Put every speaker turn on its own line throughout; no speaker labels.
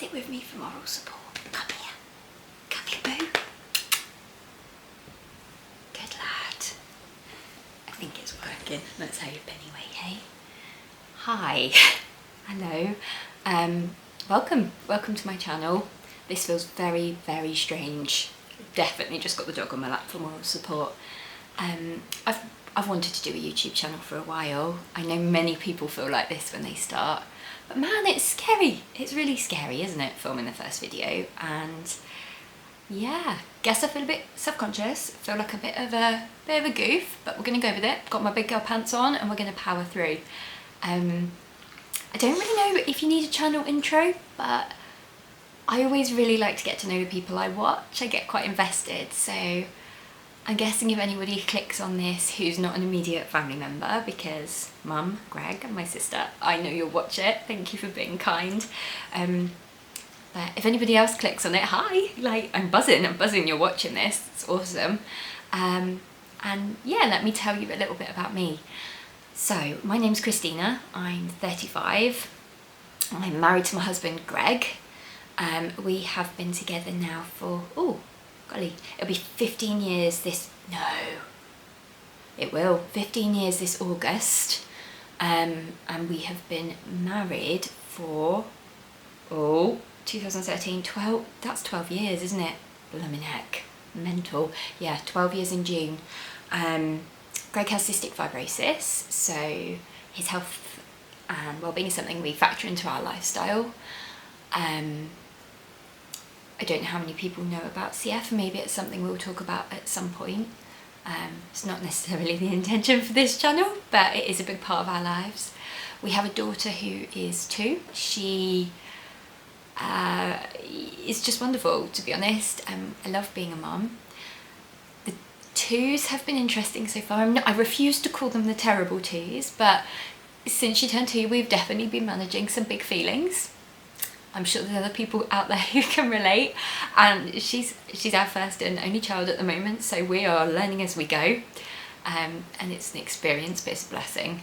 Sit with me for moral support. Come here. Come here, boo. Good lad. I think it's working. Let's hope anyway, hey? Hi. Hello. Welcome to my channel. This feels very, very strange. Definitely just got the dog on my lap for moral support. I've wanted to do a YouTube channel for a while. I know many people feel like this when they start, but man, it's scary. It's really scary, isn't it, filming the first video? And yeah, guess I feel a bit self-conscious, feel like a bit of a goof, but we're gonna go with it. Got my big girl pants on and we're gonna power through. I don't really know if you need a channel intro, but I always really like to get to know the people I watch. I get quite invested, so I'm guessing if anybody clicks on this who's not an immediate family member, because Mum, Greg and my sister, I know you'll watch it, thank you for being kind. But if anybody else clicks on it, hi, like I'm buzzing you're watching this, it's awesome. And yeah, let me tell you a little bit about me. So my name's Christina, I'm 35, I'm married to my husband Greg. We have been together now for, oh golly, it'll be 15 years this, no, it will, 15 years this August. And we have been married for, 2013, 12, that's 12 years, isn't it? Blooming heck, mental. Yeah, 12 years in June. Greg has cystic fibrosis, so his health and well-being is something we factor into our lifestyle. I don't know how many people know about CF, maybe it's something we'll talk about at some point. It's not necessarily the intention for this channel, but it is a big part of our lives. We have a daughter who is 2. She is just wonderful, to be honest. I love being a mum. The 2s have been interesting so far. I refuse to call them the terrible 2s, but since she turned 2, we've definitely been managing some big feelings. I'm sure there's other people out there who can relate, and she's our first and only child at the moment, so we are learning as we go, and it's an experience, but it's a blessing.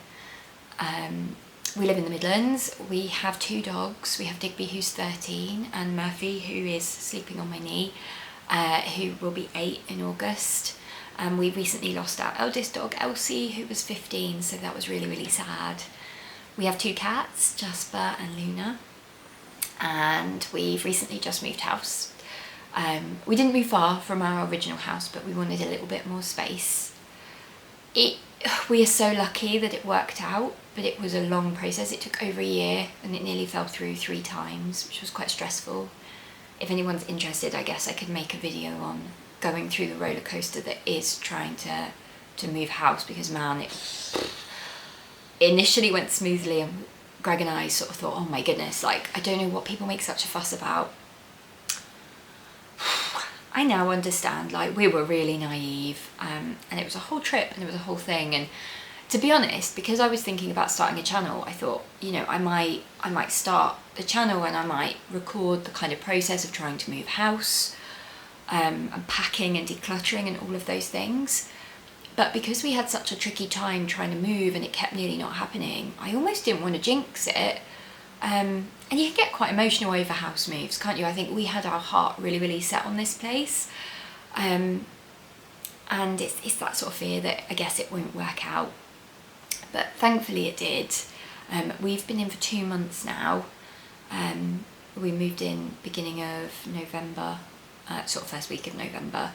We live in the Midlands. We have 2 dogs. We have Digby, who's 13, and Murphy, who is sleeping on my knee, who will be 8 in August. We recently lost our eldest dog, Elsie, who was 15, so that was really, really sad. We have 2 cats, Jasper and Luna. And we've recently just moved house. We didn't move far from our original house, but we wanted a little bit more space. We are so lucky that it worked out, but it was a long process. It took over a year and it nearly fell through 3 times, which was quite stressful. If anyone's interested, I guess I could make a video on going through the roller coaster that is trying to move house, because man, it initially went smoothly and Greg and I sort of thought, oh my goodness, like, I don't know what people make such a fuss about. I now understand, like, we were really naive, and it was a whole trip and it was a whole thing. And to be honest, because I was thinking about starting a channel, I thought, you know, I might start the channel and I might record the kind of process of trying to move house, and packing and decluttering and all of those things. But because we had such a tricky time trying to move and it kept nearly not happening, I almost didn't want to jinx it. And you can get quite emotional over house moves, can't you? I think we had our heart really, really set on this place. And it's that sort of fear that I guess it won't work out. But thankfully it did. We've been in for 2 months now. We moved in beginning of November, sort of first week of November.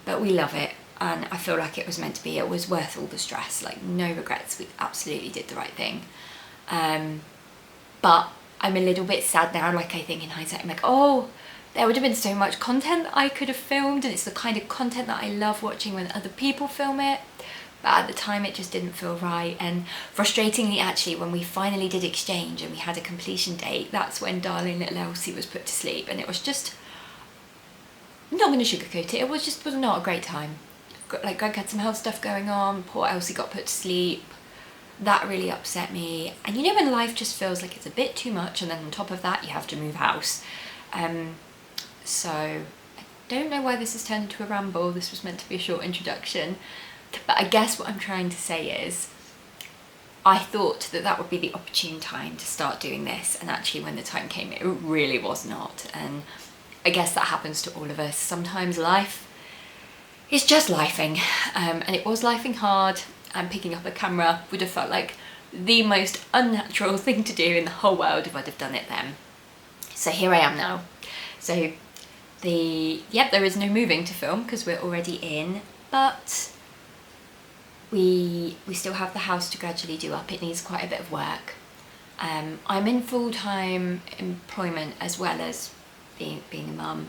But we love it. And I feel like it was meant to be. It was worth all the stress, like no regrets. We absolutely did the right thing. But I'm a little bit sad now, like I think in hindsight, I'm like, oh, there would have been so much content that I could have filmed, and it's the kind of content that I love watching when other people film it. But at the time it just didn't feel right. And frustratingly, actually, when we finally did exchange and we had a completion date, that's when darling little Elsie was put to sleep. And it was just, I'm not going to sugarcoat it, it was not a great time. Like, Greg had some health stuff going on, poor Elsie got put to sleep. That really upset me. And you know when life just feels like it's a bit too much, and then on top of that you have to move house. So I don't know why this has turned into a ramble. This was meant to be a short introduction. But I guess what I'm trying to say is, I thought that that would be the opportune time to start doing this, and actually when the time came, it really was not. And I guess that happens to all of us. Sometimes life is just lifing, and it was lifing hard, and picking up a camera would have felt like the most unnatural thing to do in the whole world if I'd have done it then. So here I am now. So there is no moving to film because we're already in, but we still have the house to gradually do up. It needs quite a bit of work. I'm in full-time employment as well as being a mum,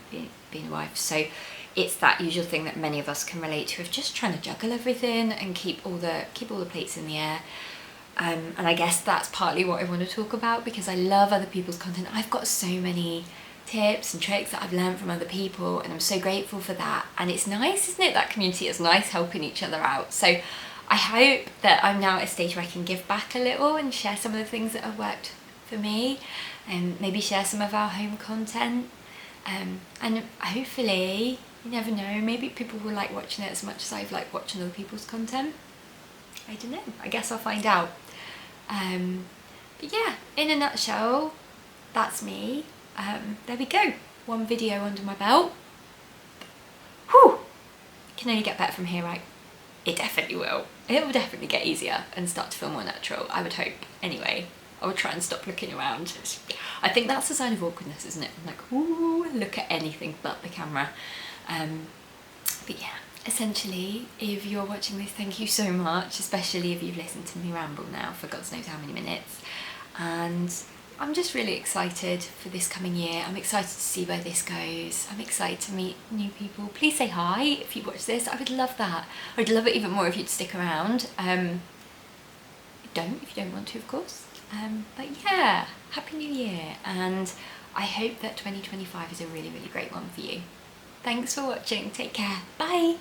being a wife. So it's that usual thing that many of us can relate to, of just trying to juggle everything and keep all the plates in the air. And I guess that's partly what I want to talk about, because I love other people's content. I've got so many tips and tricks that I've learned from other people, and I'm so grateful for that. And it's nice, isn't it? That community is nice, helping each other out. So I hope that I'm now at a stage where I can give back a little and share some of the things that have worked for me, and maybe share some of our home content. And hopefully, you never know, maybe people will like watching it as much as I've liked watching other people's content. I don't know, I guess I'll find out. But yeah, in a nutshell, that's me. There we go, one video under my belt. Whew, can only get better from here, right? It definitely will. It will definitely get easier and start to feel more natural, I would hope. Anyway, I would try and stop looking around. I think that's a sign of awkwardness, isn't it? I'm like, ooh, look at anything but the camera. But yeah, essentially, if you're watching this, thank you so much, especially if you've listened to me ramble now for God knows how many minutes. And I'm just really excited for this coming year. I'm excited to see where this goes. I'm excited to meet new people. Please say hi if you watch this. I would love that. I'd love it even more if you'd stick around. Don't if you don't want to, of course. But yeah, Happy New Year, and I hope that 2025 is a really, really great one for you. Thanks for watching. Take care. Bye.